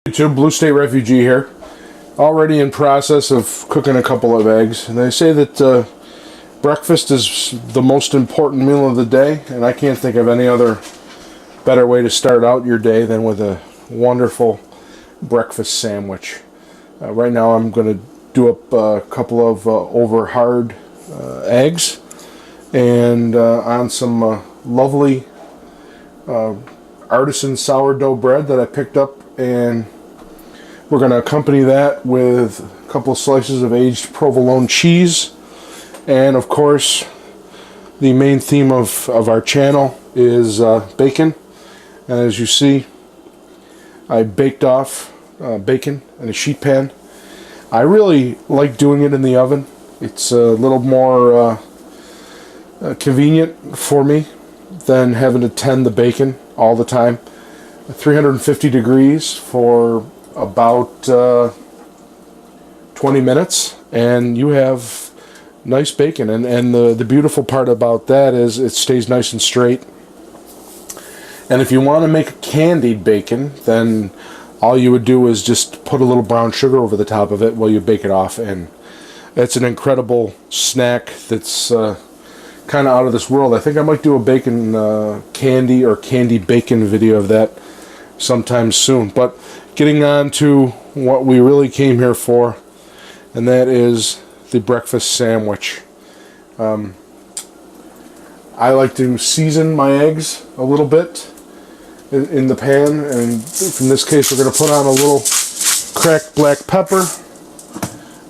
YouTube, Blue State Refugee here. Already in process of cooking a couple of eggs. And they say that breakfast is the most important meal of the day, and I can't think of any other better way to start out your day than with a wonderful breakfast sandwich. Right now I'm going to do up a couple of over hard eggs and on some lovely artisan sourdough bread that I picked up, and we're going to accompany that with a couple of slices of aged provolone cheese. And of course, the main theme of our channel is bacon. And as you see, I baked off bacon in a sheet pan. I really like doing it in the oven. It's a little more convenient for me than having to tend the bacon all the time. 350 degrees for about 20 minutes and you have nice bacon, and the beautiful part about that is it stays nice and straight. And if you want to make candied bacon, then all you would do is just put a little brown sugar over the top of it while you bake it off, and it's an incredible snack that's kind of out of this world. I think I might do a bacon candy or candy bacon video of that sometime soon. But getting on to what we really came here for, and that is the breakfast sandwich. I like to season my eggs a little bit in the pan, and in this case we're going to put on a little cracked black pepper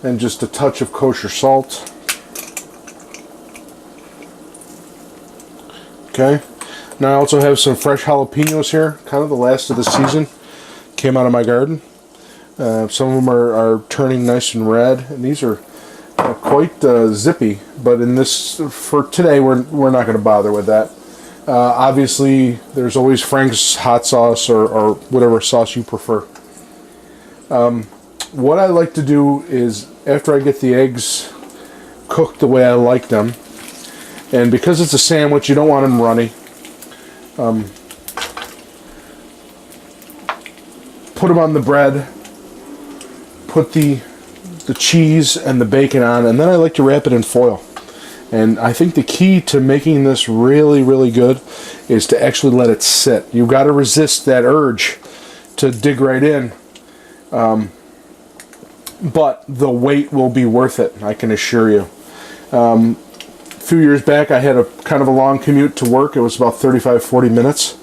and just a touch of kosher salt. Okay, now I also have some fresh jalapenos here, kind of the last of the season. Came out of my garden. Some of them are turning nice and red, and these are quite zippy. But in this, for today, we're not going to bother with that. Obviously, there's always Frank's hot sauce or whatever sauce you prefer. What I like to do is, after I get the eggs cooked the way I like them, and because it's a sandwich, you don't want them runny. Put them on the bread, put the cheese and the bacon on, and then I like to wrap it in foil. And I think the key to making this really, really good is to actually let it sit. You've got to resist that urge to dig right in. But the wait will be worth it, I can assure you. A few years back, I had a kind of a long commute to work. It was about 35-40 minutes.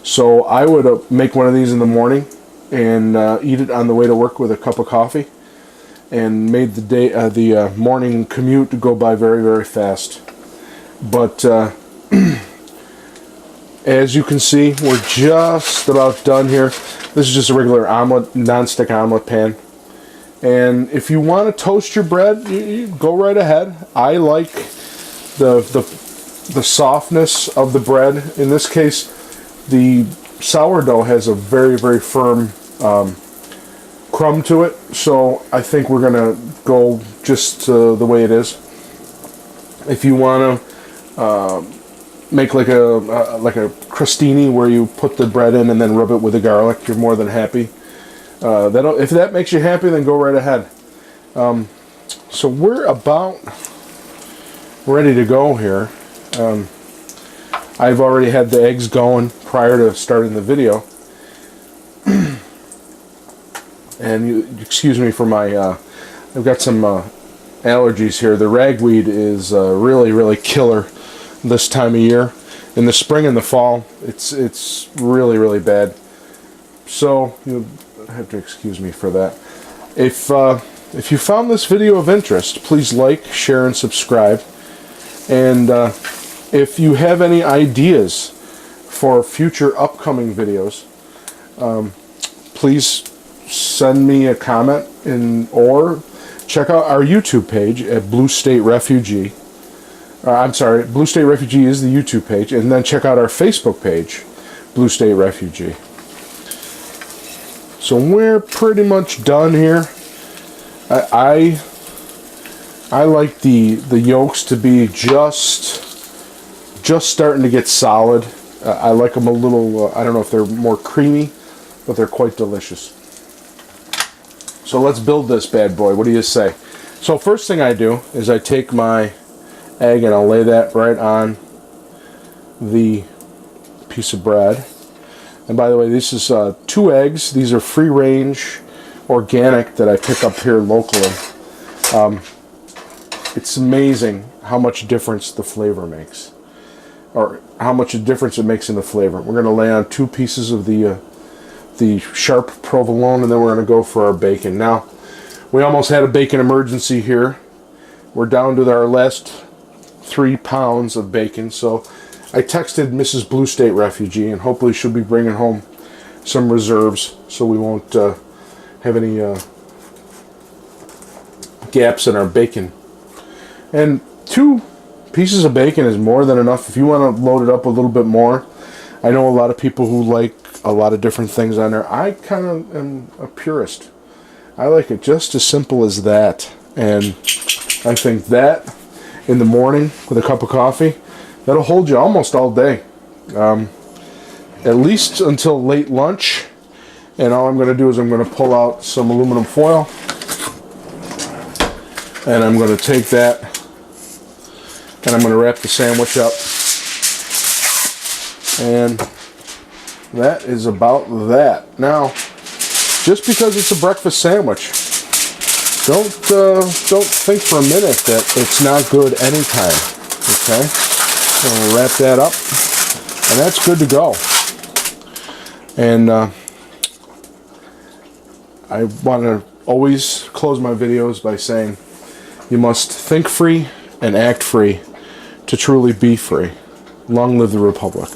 So I would make one of these in the morning and eat it on the way to work with a cup of coffee, and made the morning commute go by very, very fast. But as you can see, we're just about done here. This is just a regular omelet, non-stick omelet pan. And if you want to toast your bread, you go right ahead. I like the softness of the bread. In this case, the sourdough has a very, very firm crumb to it, so I think we're gonna go just the way it is. If you want to make like a crostini where you put the bread in and then rub it with the garlic, you're more than happy. If that makes you happy, then go right ahead. So we're about ready to go here. I've already had the eggs going prior to starting the video. And you excuse me for my, I've got some allergies here. The ragweed is really, really killer this time of year. In the spring and the fall, it's really, really bad. So you have to excuse me for that. If you found this video of interest, please like, share, and subscribe. And if you have any ideas for future upcoming videos, please send me a comment or check out our YouTube page at Blue State Refugee. I'm sorry, Blue State Refugee is the YouTube page, and then check out our Facebook page, Blue State Refugee. So we're pretty much done here. I like the yolks to be just starting to get solid. I like them a little, I don't know if they're more creamy, but they're quite delicious. So let's build this bad boy. What do you say? So first thing I do is I take my egg and I'll lay that right on the piece of bread. And by the way, this is 2 eggs. These are free range, organic, that I pick up here locally. It's amazing how much difference the flavor makes, or how much a difference it makes in the flavor. We're going to lay on 2 pieces of the sharp provolone, and then we're going to go for our bacon. Now, we almost had a bacon emergency here. We're down to our last 3 pounds of bacon, so I texted Mrs. Blue State Refugee, and hopefully she'll be bringing home some reserves so we won't have any gaps in our bacon. And 2 pieces of bacon is more than enough. If you want to load it up a little bit more, I know a lot of people who like a lot of different things on there. I kind of am a purist. I like it just as simple as that. And I think that in the morning with a cup of coffee, that'll hold you almost all day. At least until late lunch. And all I'm going to do is I'm going to pull out some aluminum foil. And I'm going to take that and I'm going to wrap the sandwich up. And that is about that. Now, just because it's a breakfast sandwich, don't think for a minute that it's not good anytime. Okay, so we'll wrap that up, and that's good to go. And I want to always close my videos by saying, you must think free and act free to truly be free. Long live the Republic.